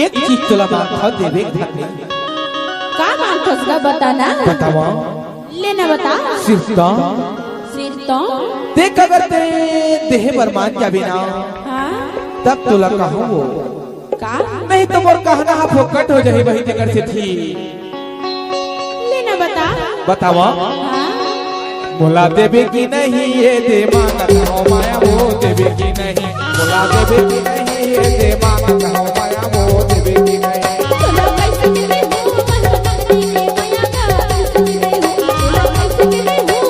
एक चीज तोला माथा देवे खातिर का मांगस का बताना बतावा लेना बता सिर्फ तो देख अगर तेरे देह बरमान जाबे ना हां तब तोला कहूं वो का नहीं तो मोर कहना हा फोकट हो जाही वही जगह से थी लेना बता बतावा हां बोला देवे की नहीं ये दे मांगत हो माया वो देवे की नहीं बोला देवे की नहीं ये दे मांगत हो माया वो देवे की नहीं तोला कैसे दे हूं मंगनी में माया का कैसे दे हूं तोला कैसे दे हूं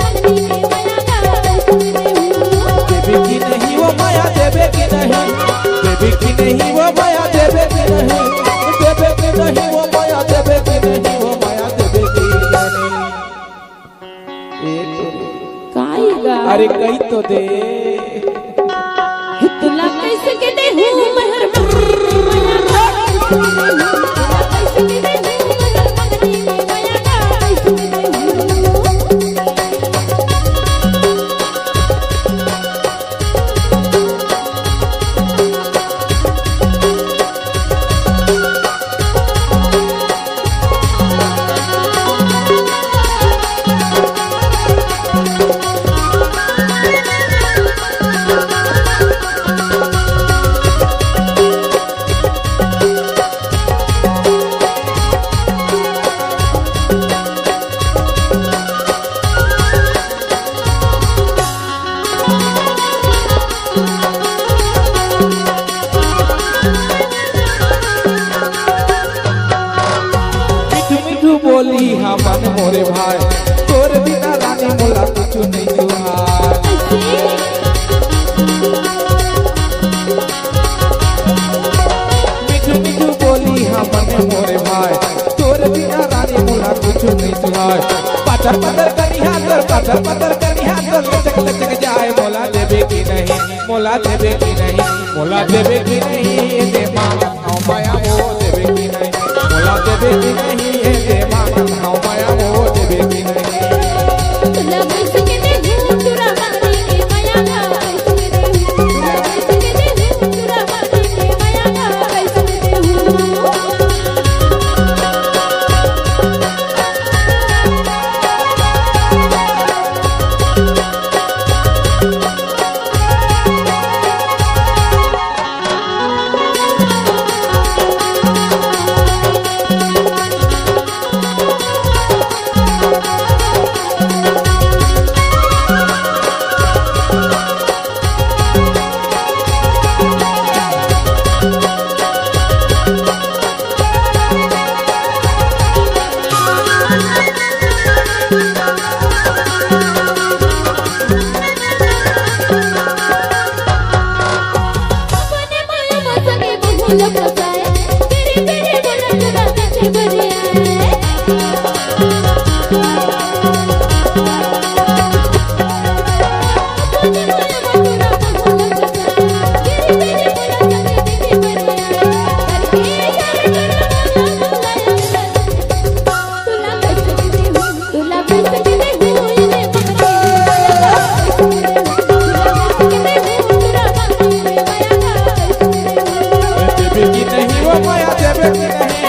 मंगनी में माया का कैसे दे हूं देवे की नहीं वो माया देवे की नहीं देवे की नहीं वो माया देवे की नहीं देवे की नहीं वो माया देवे की नहीं वो माया देवे की नहीं काईगा अरे कही तो दे तोला कैसे के दे हूं महर माया का तोला कैसे दे हूं मंगनी में माया का कैसे दे हूं बोली हाँ मन मोरे भाई तोर बिना रानी मोला कुछ नहीं सुहाय मिठू मिठू बोली हाँ मन मोरे भाई तोर बिना रानी मोला कुछ नहीं सुहाय पत्थर पत्थर कनिहा तोर पत्थर पत्थर कनिहा तोर लचक लचक जाए मोला देवे की नहीं मोला देवे की नहीं मोला देवे की नहीं ये दे मांगत हूँ माया वो देवे की नहीं मोला देवे की नहीं ये दे मांगत हूँ माया वो देवे की नहीं तोला कैसे के दे हूं तुरा मंगनी में माया का कैसे दे हूं तोला कैसे के दे हूं तुरा मंगनी में माया का कैसे दे हूं देवे की नहीं वो माया देवे की नहीं